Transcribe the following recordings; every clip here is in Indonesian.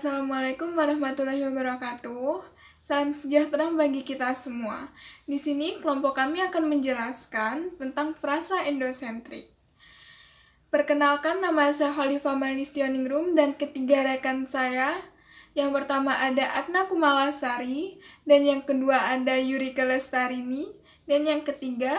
Assalamualaikum warahmatullahi wabarakatuh. Salam sejahtera bagi kita semua. Di sini kelompok kami akan menjelaskan tentang frasa endosentrik. Perkenalkan, nama saya Khalifah Malistioningrum dan ketiga rekan saya. Yang pertama ada Agna Kumalasari, dan yang kedua ada Yurika Lestarini, dan yang ketiga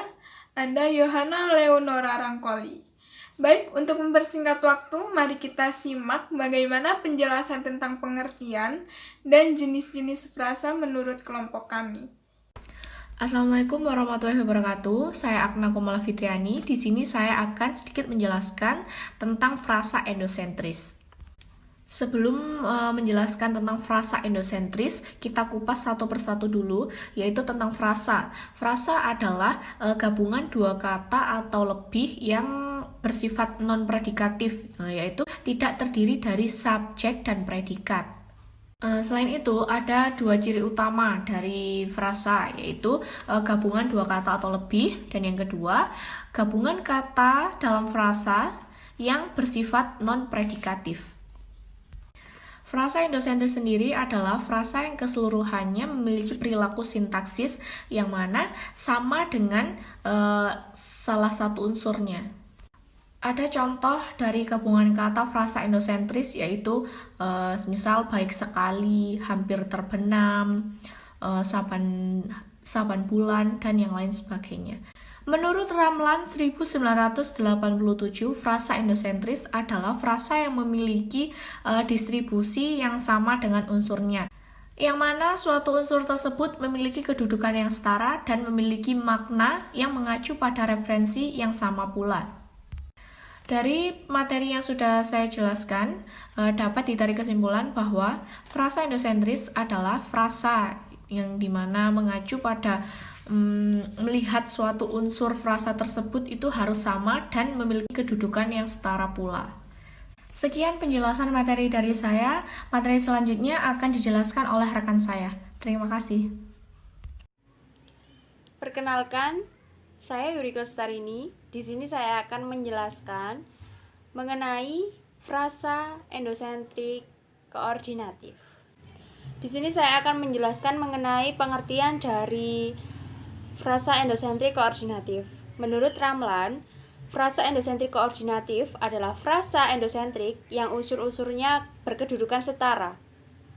ada Yohana Leonora Rangkoli. Baik, untuk mempersingkat waktu, mari kita simak bagaimana penjelasan tentang pengertian dan jenis-jenis frasa menurut kelompok kami. Assalamualaikum warahmatullahi wabarakatuh. Saya Agna Kumala Fitriani. Di sini saya akan sedikit menjelaskan tentang frasa endosentris. Sebelum menjelaskan tentang frasa endosentris, kita kupas satu persatu dulu, yaitu tentang frasa. Frasa adalah gabungan dua kata atau lebih yang bersifat non-predikatif, yaitu tidak terdiri dari subjek dan predikat. Selain itu, ada dua ciri utama dari frasa, yaitu gabungan dua kata atau lebih, dan yang kedua, gabungan kata dalam frasa yang bersifat non-predikatif. Frasa endosentris sendiri adalah frasa yang keseluruhannya memiliki perilaku sintaksis yang mana sama dengan salah satu unsurnya. Ada contoh dari gabungan kata frasa endosentris, yaitu misal baik sekali, hampir terbenam, saban bulan, dan yang lain sebagainya. Menurut Ramlan 1987, frasa endosentris adalah frasa yang memiliki distribusi yang sama dengan unsurnya, yang mana suatu unsur tersebut memiliki kedudukan yang setara dan memiliki makna yang mengacu pada referensi yang sama pula. Dari materi yang sudah saya jelaskan, dapat ditarik kesimpulan bahwa frasa endosentris adalah frasa yang dimana mengacu pada melihat suatu unsur frasa tersebut itu harus sama dan memiliki kedudukan yang setara pula. Sekian penjelasan materi dari saya. Materi selanjutnya akan dijelaskan oleh rekan saya. Terima kasih. Perkenalkan, saya Yurika Lestarini. Di sini saya akan menjelaskan mengenai frasa endosentrik koordinatif. Di sini saya akan menjelaskan mengenai pengertian dari frasa endosentrik koordinatif. Menurut Ramlan, frasa endosentrik koordinatif adalah frasa endosentrik yang unsur-unsurnya berkedudukan setara.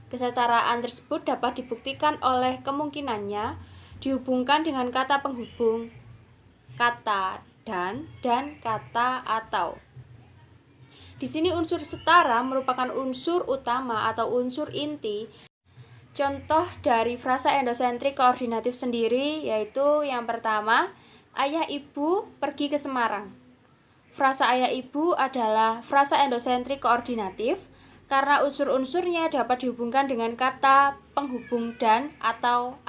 Kesetaraan tersebut dapat dibuktikan oleh kemungkinannya dihubungkan dengan kata penghubung, kata dan kata atau. Di sini unsur setara merupakan unsur utama atau unsur inti. Contoh dari frasa endosentrik koordinatif sendiri yaitu yang pertama, ayah ibu pergi ke Semarang. Frasa ayah ibu adalah frasa endosentrik koordinatif karena unsur-unsurnya dapat dihubungkan dengan kata penghubung dan atau.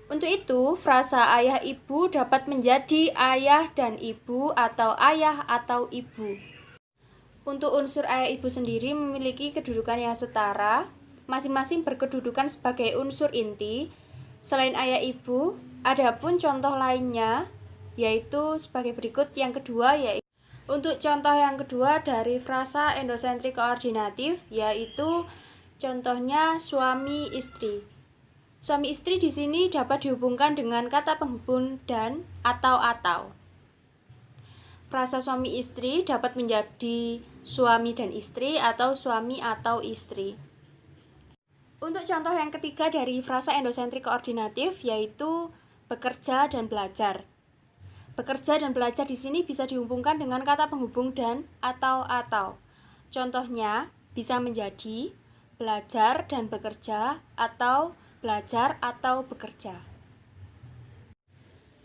Untuk itu, frasa ayah ibu dapat menjadi ayah dan ibu atau ayah atau ibu. Untuk unsur ayah ibu sendiri memiliki kedudukan yang setara, masing-masing berkedudukan sebagai unsur inti. Selain ayah ibu, ada pun contoh lainnya, yaitu sebagai berikut. Yang kedua, yaitu untuk contoh yang kedua dari frasa endosentrik koordinatif, yaitu contohnya suami istri. Suami istri di sini dapat dihubungkan dengan kata penghubung dan atau. Frasa suami istri dapat menjadi suami dan istri atau suami atau istri. Untuk contoh yang ketiga dari frasa endosentrik koordinatif yaitu bekerja dan belajar. Bekerja dan belajar di sini bisa dihubungkan dengan kata penghubung dan atau. Contohnya bisa menjadi belajar dan bekerja atau belajar atau bekerja.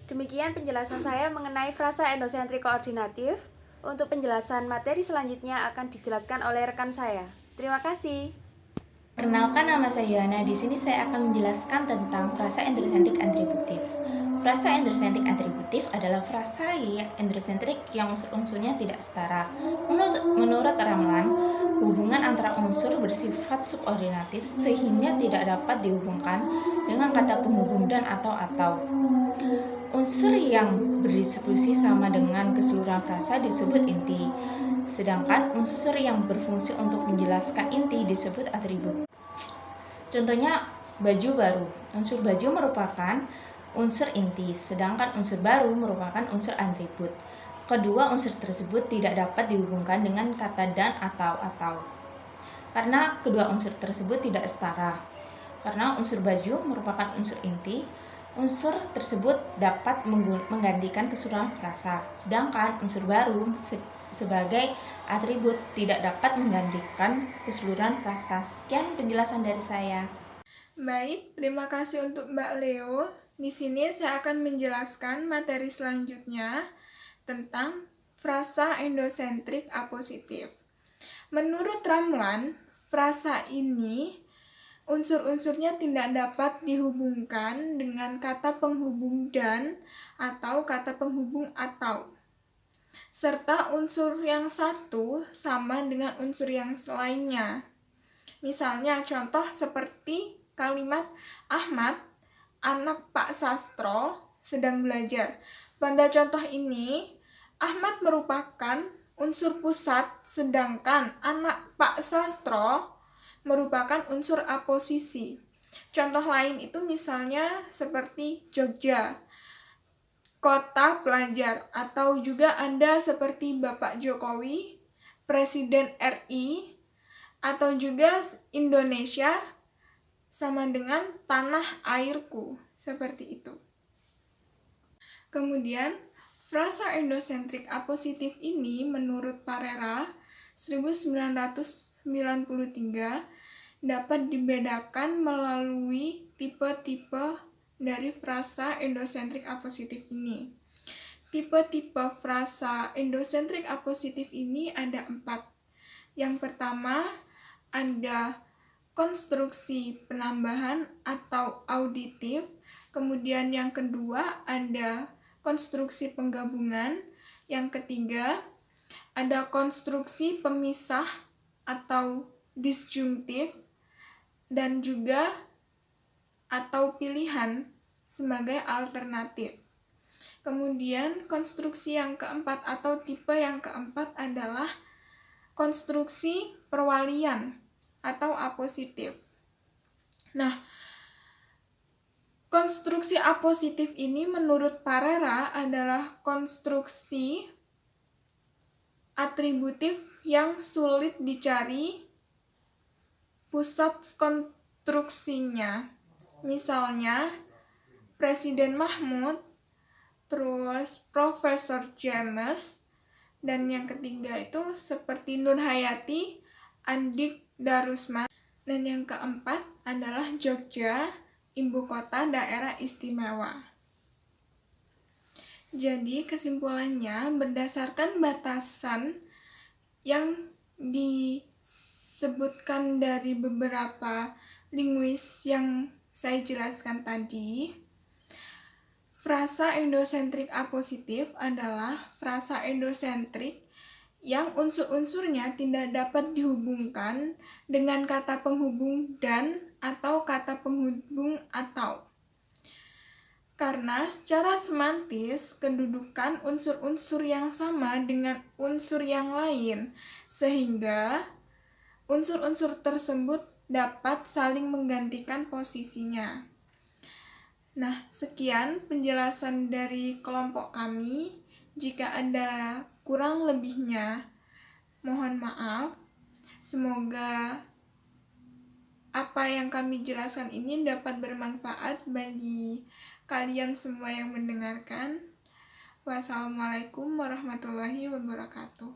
Demikian penjelasan saya mengenai frasa endosentrik koordinatif. Untuk penjelasan materi selanjutnya akan dijelaskan oleh rekan saya. Terima kasih. Perkenalkan, nama saya Yohana. Di sini saya akan menjelaskan tentang frasa endosentrik atributif. Frasa endosentrik atributif adalah frasa endosentrik yang unsur-unsurnya tidak setara. Menurut Ramlan, hubungan antara unsur bersifat subordinatif sehingga tidak dapat dihubungkan dengan kata penghubung dan atau. Unsur yang berdistribusi sama dengan keseluruhan frasa disebut inti. sedangkan unsur yang berfungsi untuk menjelaskan inti disebut atribut. Contohnya, baju baru. Unsur baju merupakan unsur inti, sedangkan unsur baru merupakan unsur atribut. Kedua unsur tersebut tidak dapat dihubungkan dengan kata dan atau, karena kedua unsur tersebut tidak setara. Karena unsur baju merupakan unsur inti, unsur tersebut dapat menggantikan keseluruhan frasa, sedangkan unsur baru sebagai atribut tidak dapat menggantikan keseluruhan frasa. Sekian penjelasan dari saya. Baik, terima kasih untuk Mbak Leo. Di sini saya akan menjelaskan materi selanjutnya tentang frasa endosentrik apositif. Menurut Ramlan, frasa ini unsur-unsurnya tidak dapat dihubungkan dengan kata penghubung dan atau kata penghubung atau, serta unsur yang satu sama dengan unsur yang lainnya. Misalnya contoh seperti kalimat Ahmad, anak Pak Sastro, sedang belajar. Pada contoh ini, Ahmad merupakan unsur pusat, sedangkan anak Pak Sastro merupakan unsur aposisi. Contoh lain itu misalnya seperti Jogja, kota pelajar, atau juga Anda seperti Bapak Jokowi, Presiden RI, atau juga Indonesia sama dengan tanah airku, seperti itu. Kemudian, frasa endosentrik apositif ini menurut Parera 1993 dapat dibedakan melalui tipe-tipe dari frasa endosentrik apositif ini. Tipe-tipe frasa endosentrik apositif ini ada 4. Yang pertama, ada konstruksi penambahan atau auditif. Kemudian yang kedua, ada konstruksi penggabungan. Yang ketiga, ada konstruksi pemisah atau disjungtif, dan juga atau pilihan sebagai alternatif. Kemudian konstruksi yang keempat atau tipe yang keempat adalah konstruksi perwalian atau apositif. Nah, konstruksi apositif ini menurut Parera adalah konstruksi atributif yang sulit dicari pusat konstruksinya. Misalnya, Presiden Mahmud, terus Profesor James, dan yang ketiga itu seperti Nur Hayati, Andik Darusman, dan yang keempat adalah Jogja, ibu kota daerah istimewa. Jadi kesimpulannya, berdasarkan batasan yang disebutkan dari beberapa linguis yang saya jelaskan tadi, frasa endosentrik apositif adalah frasa endosentrik yang unsur-unsurnya tidak dapat dihubungkan dengan kata penghubung dan atau kata penghubung atau. Karena secara semantis, kedudukan unsur-unsur yang sama dengan unsur yang lain, sehingga unsur-unsur tersebut dapat saling menggantikan posisinya. Nah, sekian penjelasan dari kelompok kami. Jika ada kurang lebihnya, mohon maaf. Semoga apa yang kami jelaskan ini dapat bermanfaat bagi kalian semua yang mendengarkan. Wassalamualaikum warahmatullahi wabarakatuh.